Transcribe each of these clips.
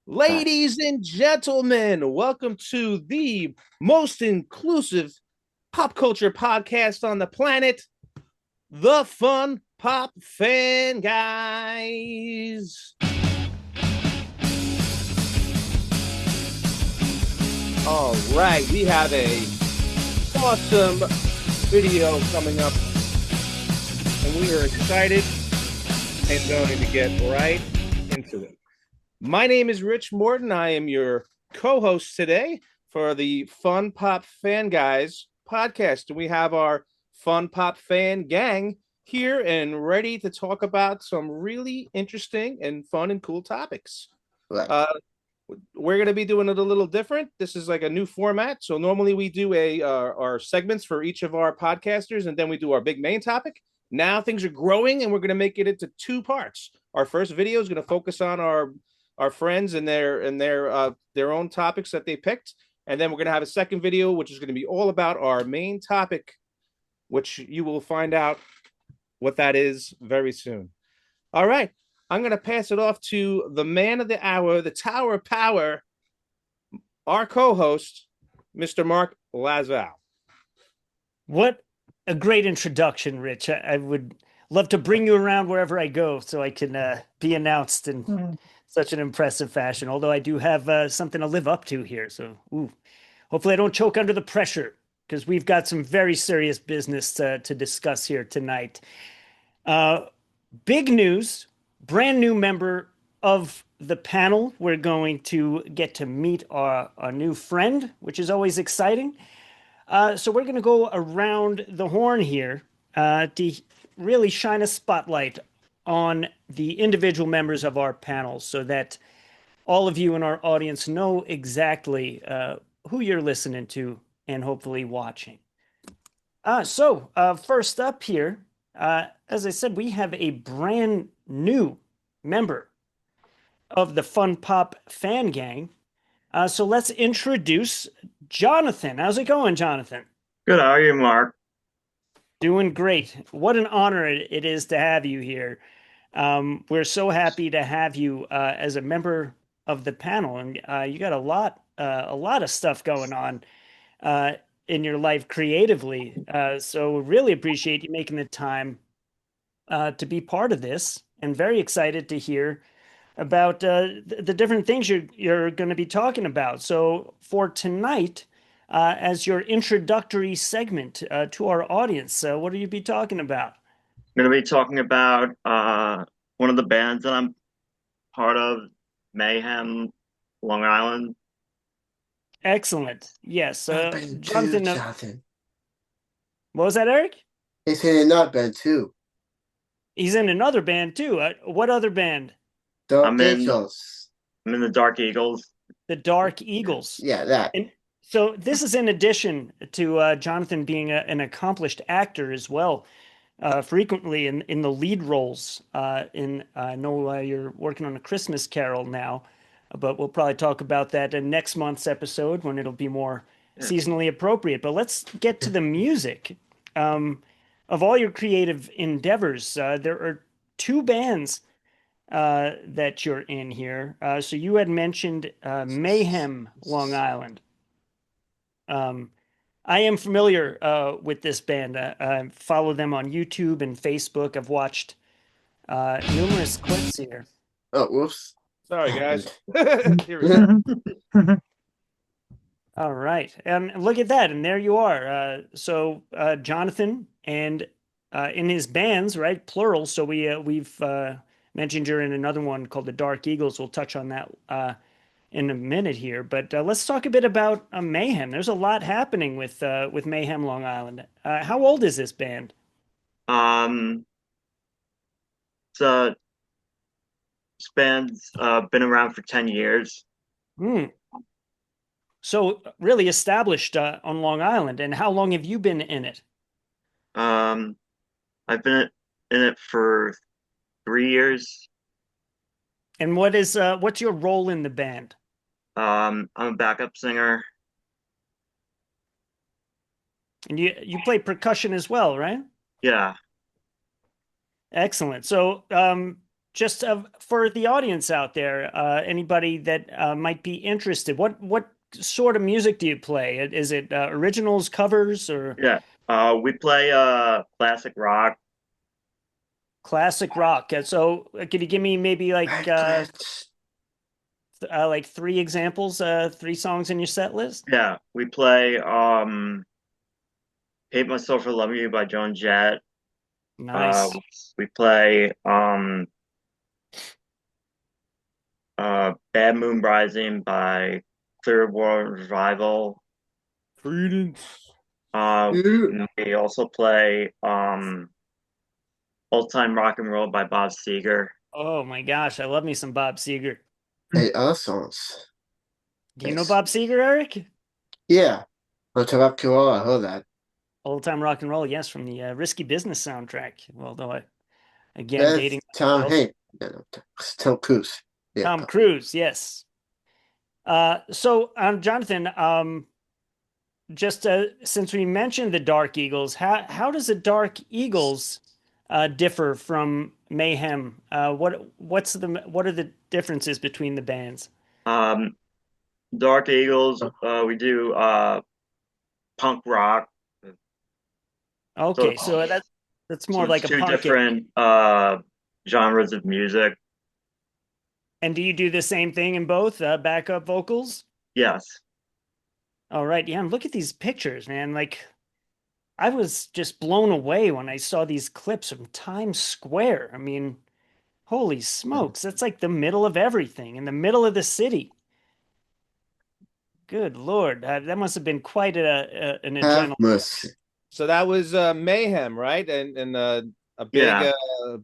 Ladies and gentlemen, welcome to the most inclusive pop culture podcast on the planet, the Fun Pop Fan Guys. All right, we have a awesome video coming up, and we are excited and going to get right into it. My name is Rich Morton. I am your co-host today for the Fun Pop Fan Guys podcast. We have our Fun Pop Fan gang here and ready to talk about some really interesting and fun and cool topics. Right. We're going to be doing it a little different. This is like a new format. So normally we do our segments for each of our podcasters, and then we do our big main topic. Now things are growing, and we're going to make it into two parts. Our first video is going to focus on our friends and their own topics that they picked, and then we're going to have a second video which is going to be all about our main topic, which you will find out what that is very soon. All right, I'm going to pass it off to the man of the hour, the tower of power, our co-host, Mr. Mark Lazow. What a great introduction, Rich. I would love to bring you around wherever I go so I can be announced in such an impressive fashion, although I do have something to live up to here. So hopefully I don't choke under the pressure, because we've got some very serious business to discuss here tonight. Big news, brand new member of the panel. We're going to get to meet our new friend, which is always exciting. So we're going to go around the horn here to really shine a spotlight on the individual members of our panel so that all of you in our audience know exactly who you're listening to and hopefully watching. So first up here, as I said, we have a brand new member of the Fun Pop Fan Gang. So let's introduce Jonathan. How's it going, Jonathan? Good. How are you, Mark? Doing great. What an honor it is to have you here. We're so happy to have you as a member of the panel, and you got a lot of stuff going on in your life creatively. So really appreciate you making the time to be part of this, and very excited to hear about the different things you're going to be talking about. So for tonight, as your introductory segment to our audience, what will you be talking about? I'm going to be talking about one of the bands that I'm part of, Mayhem, Long Island. Excellent. Yes. Jonathan. Jonathan. What was that, Eric? He's in another band too. He's in another band too. What other band? I'm in the Dark Eagles. The Dark Eagles. Yeah, that. And so this is in addition to Jonathan being an accomplished actor as well, frequently in the lead roles. I know you're working on A Christmas Carol now, but we'll probably talk about that in next month's episode when it'll be more seasonally appropriate. But let's get to the music. Of all your creative endeavors, there are two bands that you're in here. So you had mentioned Mayhem, Long Island. I am familiar with this band. I follow them on YouTube and Facebook. I've watched numerous clips here. Oh, whoops. Sorry, guys. Here we go. All right. And look at that. And there you are. So Jonathan and in his bands, right? Plural. So we've mentioned you're in another one called the Dark Eagles. We'll touch on that in a minute here. But let's talk a bit about Mayhem. There's a lot happening with Mayhem Long Island. How old is this band? This band's been around for 10 years. So really established on Long Island. And how long have you been in it? I've been in it for 3 years. And what's your role in the band? I'm a backup singer. And you play percussion as well, right? Yeah. Excellent. So just for the audience out there, anybody that might be interested, what sort of music do you play? Is it originals, covers, or Yeah. We play classic rock. classic rock? So, could you give me maybe like three examples, three songs in your set list? Yeah, we play Hate Myself for Loving You by Joan Jett. Nice. We play Bad Moon Rising by Clearwater Revival. Credence. We also play Old Time Rock and Roll by Bob Seger. Oh my gosh, I love me some Bob Seger. Hey, other songs. Do you know Bob Seger, Eric? Yeah. Old Time Rock and Roll, I heard that. Old Time Rock and Roll, yes, from the Risky Business soundtrack. Although again, That's dating Tom myself. Hanks. No, Tom Cruise. Yeah. Tom Cruise, yes. So, Jonathan, just since we mentioned the Dark Eagles, how does the Dark Eagles differ from Mayhem? What are the differences between the bands? Dark Eagles, we do punk rock. Okay, so that's more like a two punk different genres of music. And do you do the same thing in both backup vocals? Yes. All right, yeah. And look at these pictures, man. Like, I was just blown away when I saw these clips from Times Square. I mean, holy smokes, that's like the middle of everything, in the middle of the city. Good Lord, that must have been quite an adrenaline. Mercy. So that was Mayhem, right? And a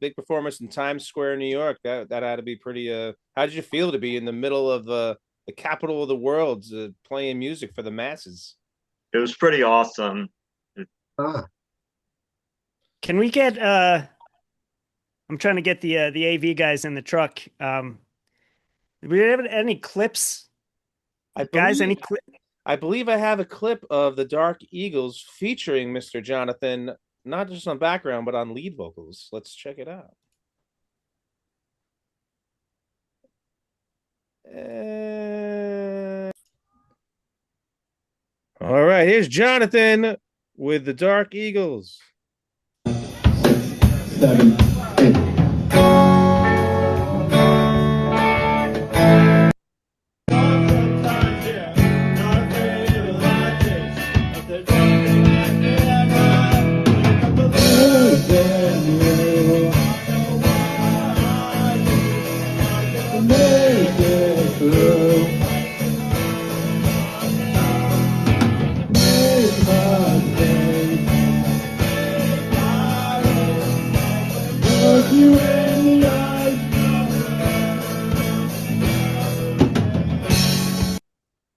big performance in Times Square, New York. That had to be pretty. How did you feel to be in the middle of the capital of the world, playing music for the masses? It was pretty awesome. Can we get? I'm trying to get the AV guys in the truck. Do we have any clips? Any clips? I believe I have a clip of the Dark Eagles featuring Mr. Jonathan, not just on background, but on lead vocals. Let's check it out. All right, here's Jonathan with the Dark Eagles. 7, 8.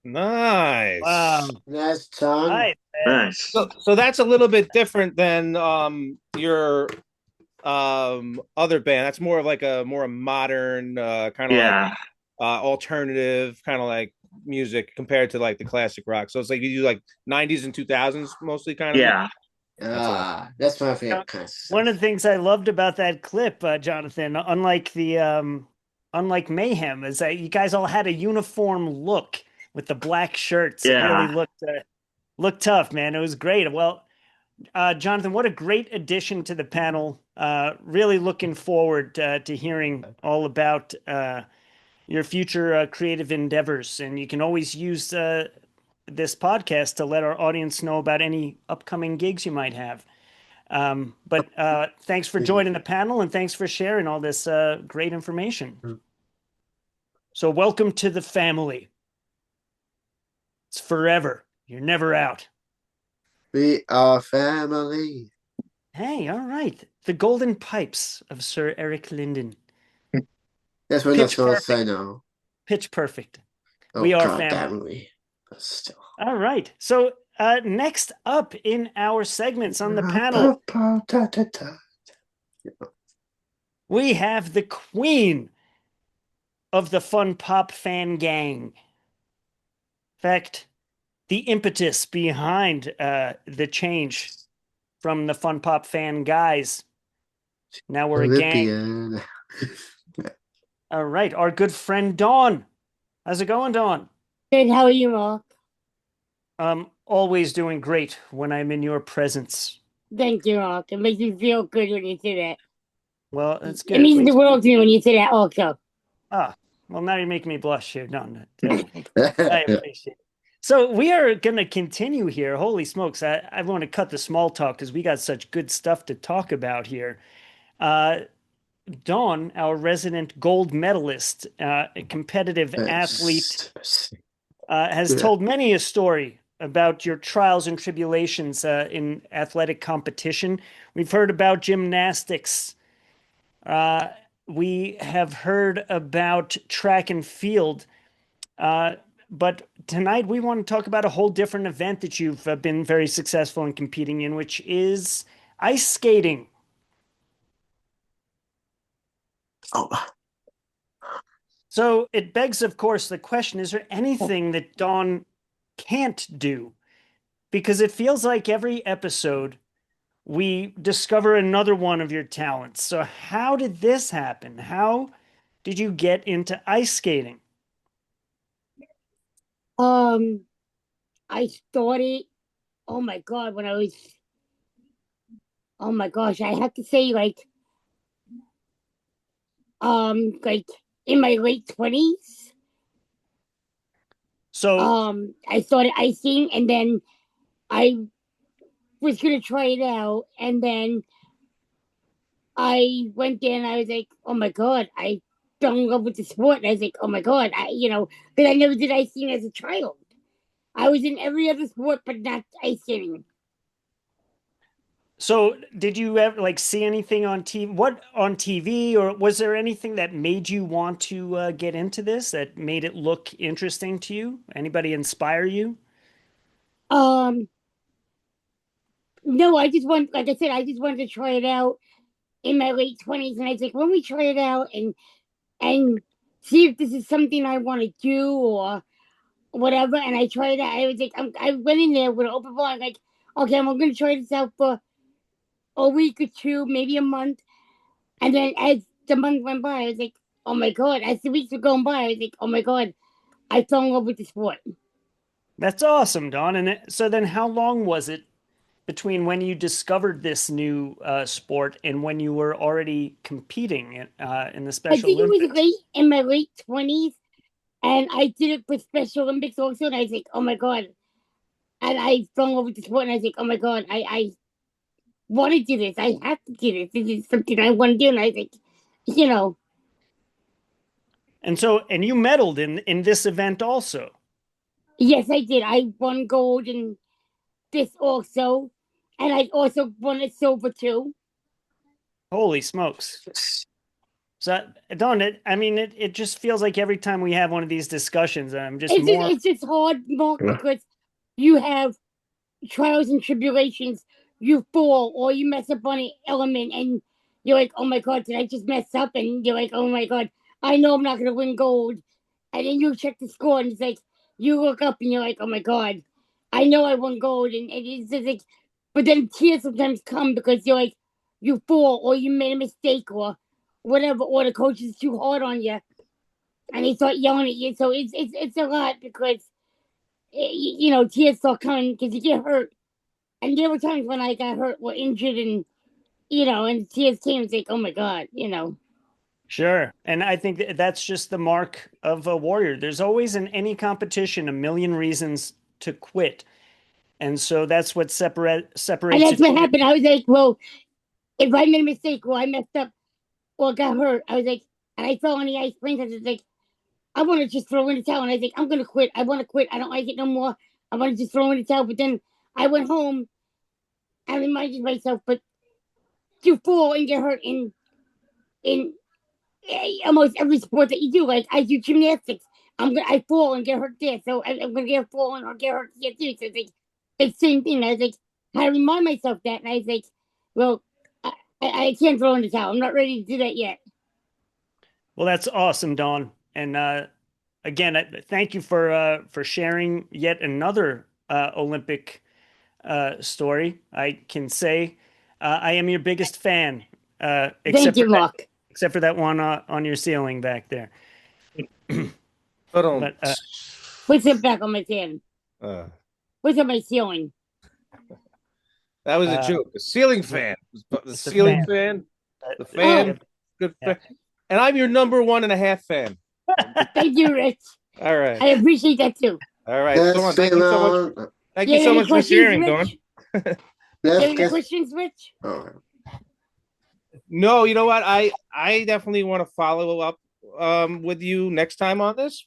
Nice. Wow. Nice song. Nice. So that's a little bit different than your other band. That's more of like a modern kind of like alternative kind of like music compared to like the classic rock. So it's like you do like 90s and 2000s mostly kind of. Yeah. That's my favorite kind of stuff. One of the things I loved about that clip, Jonathan, unlike Mayhem, is that you guys all had a uniform look with the black shirts. Yeah. It really looked tough, man. It was great. Well, Jonathan, what a great addition to the panel. Really looking forward to hearing all about your future creative endeavors. And you can always use this podcast to let our audience know about any upcoming gigs you might have. But thanks for joining the panel and thanks for sharing all this great information. So welcome to the family. It's forever. You're never out. We are family. Hey, all right. The Golden Pipes of Sir Eric Linden. That's what I'm supposed to say now. Pitch perfect. Oh, we are God, family. But still. All right. So next up in our segments on the panel, we have the queen of the Fun Pop fan gang. In fact, the impetus behind the change from the Fun Pop fan guys. Now we're a gang. All right, our good friend Dawn. How's it going, Dawn? Good, how are you, Mark? Always doing great when I'm in your presence. Thank you, Mark. It makes me feel good when you say that. Well, that's It good. means the world to me when you say that also. Well, now you're making me blush here, Dawn. I appreciate it. So we are going to continue here. Holy smokes. I want to cut the small talk because we got such good stuff to talk about here. Dawn, our resident gold medalist, a competitive athlete, has told many a story about your trials and tribulations in athletic competition. We've heard about gymnastics. We have heard about track and field. But tonight we want to talk about a whole different event that you've been very successful in competing in, which is ice skating. Oh, So it begs, of course, the question, is there anything that Dawn can't do? Because it feels like every episode we discover another one of your talents. So how did this happen? How did you get into ice skating? I started, oh my God, when I was, oh my gosh, I have to say like in my late 20s. So I started icing and then I was gonna try it out, and then I went there and I was like, oh my God, I fell in love with the sport. And I was like, oh my God, because I never did ice skating as a child. I was in every other sport, but not ice skating. So did you ever like see anything on TV? What on TV, or was there anything that made you want to get into this, that made it look interesting to you? Anybody inspire you? Um, no, like I said, I just wanted to try it out in my late 20s, and I was like, let me try it out and see if this is something I want to do or whatever. And I tried it. I was like, I went in there with an open mind, like, okay, I'm going to try this out for a week or two, maybe a month. And then as the month went by, I was like, oh my God. As the weeks were going by, I was like, oh my God, I fell in love with the sport. That's awesome, Don. So then how long was it between when you discovered this new sport and when you were already competing in the Special I think Olympics? it was in my late 20s. And I did it for Special Olympics also. And I was like, oh my God. And I fell in love with the sport. And I was like, oh my God, I want to do this. I have to do this. This is something I want to do. And I was like, you know. And you medaled in this event also. Yes, I did. I won gold in this also. And I also won a silver too. Holy smokes. So, Don, it just feels like every time we have one of these discussions, It's just hard, Mark, because you have trials and tribulations. You fall or you mess up on an element, and you're like, "Oh my God, did I just mess up?" And you're like, "Oh my God, I know I'm not going to win gold." And then you check the score, and it's like you look up, and you're like, "Oh my God, I know I won gold." And it's just like, but then tears sometimes come because you're like, you fall or you made a mistake or whatever, or the coach is too hard on you, and they start yelling at you. So it's a lot because tears start coming because you get hurt. And there were times when I got hurt or injured, and and tears came. It's like, oh my God. Sure. And I think that's just the mark of a warrior. There's always in any competition a million reasons to quit. And so that's what separates. And that's what happened. I was like, well, if I made a mistake or I messed up or got hurt, I was like, and I fell on the ice. I was like, I want to just throw in the towel. And I was like, I'm going to quit. I want to quit. I don't like it no more. I want to just throw in the towel. But then I went home and reminded myself, but you fall and get hurt in almost every sport that you do. Like I do gymnastics. I fall and get hurt there. So I'm gonna get fallen or get hurt here too. So it's the same thing. I was like, I remind myself that, and I was like, well, I can't throw in the towel. I'm not ready to do that yet. Well, that's awesome, Dawn. And again, thank you for sharing yet another Olympic story. I can say I am your biggest fan. Thank you, Mark. except for that one on your ceiling back there. But on. But What's it back on my fan? Uh, What's on my ceiling? that was a joke. The ceiling fan. The it's a ceiling fan. fan. The fan. Good Yeah. fan. And I'm your number 1.5 fan. Thank you, Rich. All right. I appreciate that too. All right. Let's Dawn, thank you so much. Thank you have so any much for questions, sharing, Dawn. Rich? You have Let's any get. questions, Rich? Oh, No, you know what? I definitely want to follow up with you next time on this.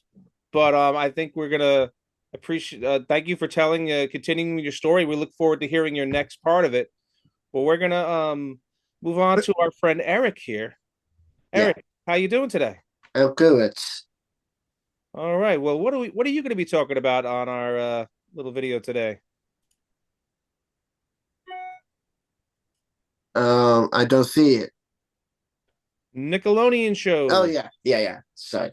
But I think we're gonna appreciate thank you for telling continuing your story. We look forward to hearing your next part of it. But we're gonna move on to our friend Eric here. Eric, how you doing today? I'm good. All right. Well, what are you going to be talking about on our little video today? I don't see it. Nickelodeon shows. Oh yeah. Sorry.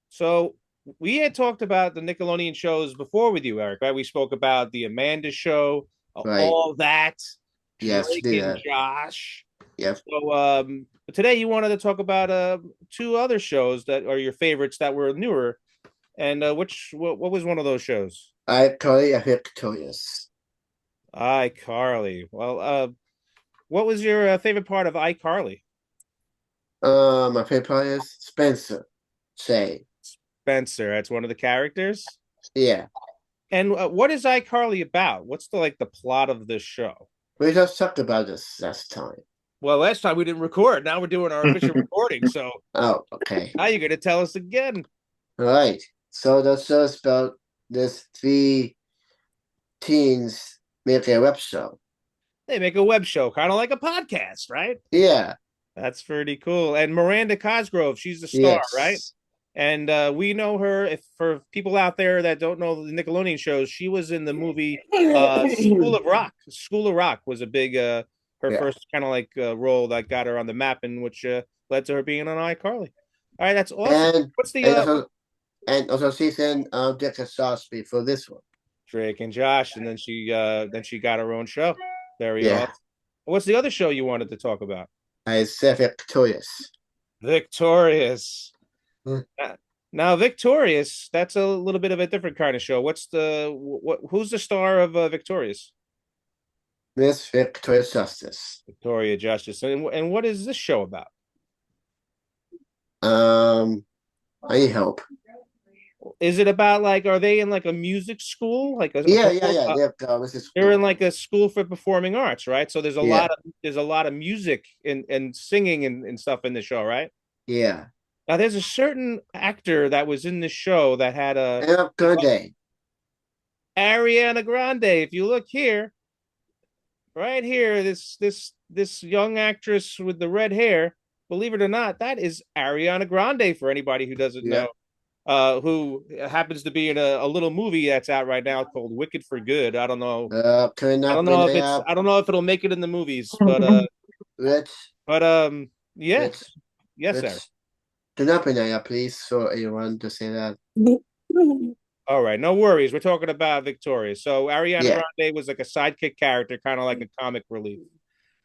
So we had talked about the Nickelodeon shows before with you, Eric, right? We spoke about the Amanda Show, Right. all that, Yes, Drake do and that. Josh. Yep. So but today you wanted to talk about two other shows that are your favorites that were newer. And what was one of those shows? iCarly and Victorious. iCarly. Well, what was your favorite part of iCarly? My favorite part is Spencer. Say. Spencer, that's one of the characters. Yeah. And what is iCarly about? What's the plot of this show? We just talked about this last time. Well, last time we didn't record. Now we're doing our official recording. So Oh, okay. now you're going to tell us again. All right. So the show is about this 3 teens make a web show. They make a web show, kind of like a podcast, right? Yeah. That's pretty cool. And Miranda Cosgrove, she's the star, Yes. right? And we know her. If for people out there that don't know the Nickelodeon shows, she was in the movie School of Rock. School of Rock was a big her first kind of role that got her on the map, and which led to her being on iCarly. All right, that's awesome. And What's the also she's in Dick and Sosby for this one. Drake and Josh, and then she got her own show. Very Yeah. awesome. What's the other show you wanted to talk about? I said Victorious. Victorious. Hmm. Now, Victorious, that's a little bit of a different kind of show. Who's the star of Victorious? Miss Victorious Justice. Victoria Justice. And what is this show about? I need help. Is it about are they in a music school? Yeah. They're in a school for performing arts, right? So there's a lot of music and singing and stuff in the show, right? Yeah. Now there's a certain actor that was in the show that had Ariana Grande. If you look here, right here, this young actress with the red hair, believe it or not, that is Ariana Grande for anybody who doesn't know. Who happens to be in a little movie that's out right now called Wicked for Good. I don't know. I don't know if it'll make it in the movies, but Rich. yes, Rich, sir. Do not bring that up, please, for anyone to say that. All right, no worries. We're talking about Victoria. So Ariana Grande was like a sidekick character, kind of like a comic relief.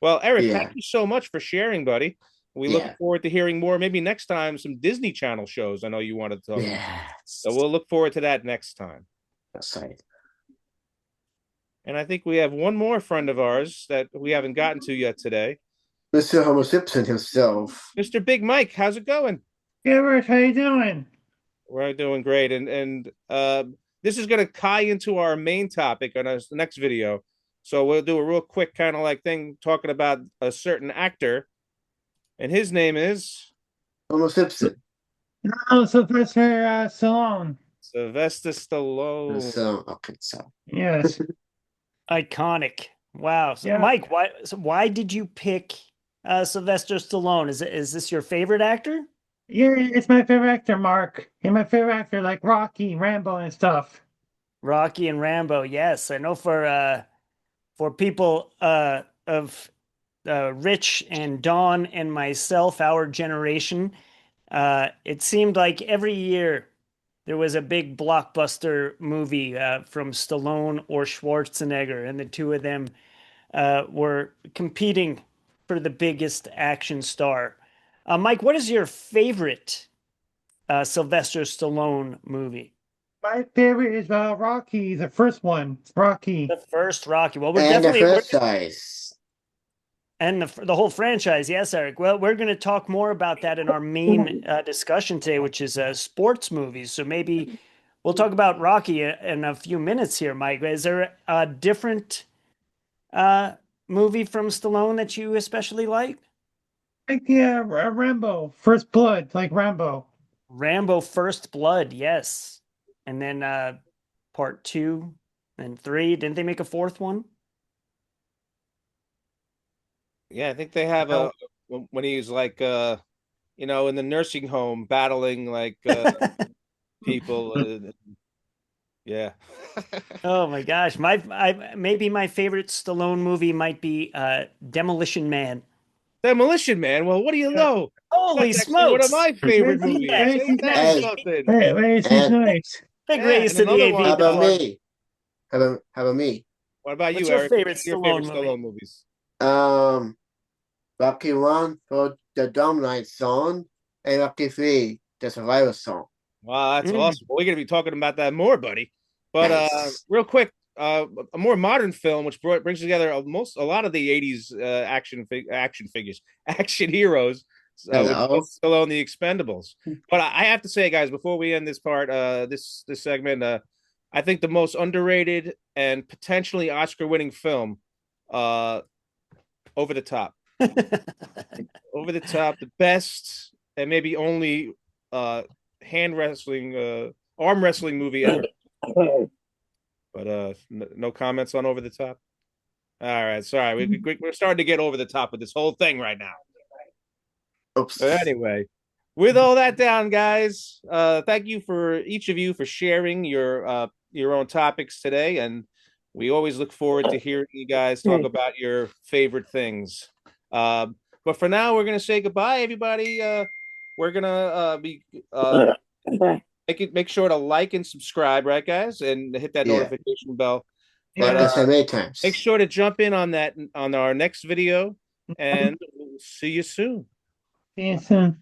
Well, Eric, thank you so much for sharing, buddy. We look forward to hearing more. Maybe next time some Disney Channel shows. I know you wanted to talk about. So we'll look forward to that next time. That's right. And I think we have one more friend of ours that we haven't gotten to yet today. Mr. Homer Simpson himself. Mr. Big Mike, how's it going? Hey, Rick, how you doing? We're doing great. And this is going to tie into our main topic on the next video. So we'll do a real quick kind of thing talking about a certain actor. And his name is Homer Simpson. No, Sylvester Stallone. Sylvester Stallone. So Yes. Iconic. Wow. So, Yeah. Mike, why did you pick Sylvester Stallone? Is this your favorite actor? Yeah, it's my favorite actor, Mark. He's my favorite actor, like Rocky, Rambo, and stuff. Rocky and Rambo. Yes, I know for people of Rich and Dawn and myself, our generation, it seemed like every year there was a big blockbuster movie from Stallone or Schwarzenegger, and the two of them were competing for the biggest action star. Mike, what is your favorite Sylvester Stallone movie? My favorite is Rocky, the first one. Rocky. The first Rocky. Well, we're And the definitely franchise. and the whole franchise. Yes, Eric. Well, we're going to talk more about that in our main discussion today, which is sports movies. So maybe we'll talk about Rocky in a few minutes here, Mike. Is there a different movie from Stallone that you especially like? Like, yeah, Rambo, First Blood, like Rambo. Rambo First Blood, yes. And then part 2 and 3. Didn't they make a fourth one? Yeah, I think they have a when he's like in the nursing home battling like people. Yeah. Oh my gosh. Maybe my favorite Stallone movie might be Demolition Man. Demolition Man. Well, what do you know? Holy That's actually one of smokes. my favorite Where's movies. Yeah. Ain't that Hey. something? Where's his And- nice? Big Yeah, race and to the another one- How AV about dog. me? How about me? What about What's you, your Eric? favorite What's your Stallone favorite movie? Stallone movies? Rocky 1 for the Dominant song, and Rocky 3, the Survivor song. Wow, that's Mm. awesome. We're gonna be talking about that more, buddy. But Nice. real quick, a more modern film which brings together a lot of the '80s action figures, action heroes. With Hello. Stallone, the Expendables. But I have to say, guys, before we end this part, this segment, I think the most underrated and potentially Oscar-winning film, Over the Top. Over the Top, the best and maybe only arm wrestling movie ever. But no comments on Over the Top. All right, sorry, we're starting to get over the top with this whole thing right now. Oops. But anyway, with all that down, guys, thank you for each of you for sharing your own topics today, and we always look forward to hearing you guys talk about your favorite things. But for now, we're gonna say goodbye, everybody. We're gonna make sure to like and subscribe, right, guys, and hit that Yeah. notification bell. Like But I said many times. make sure to jump in on that on our next video, and we'll see you soon. See you soon.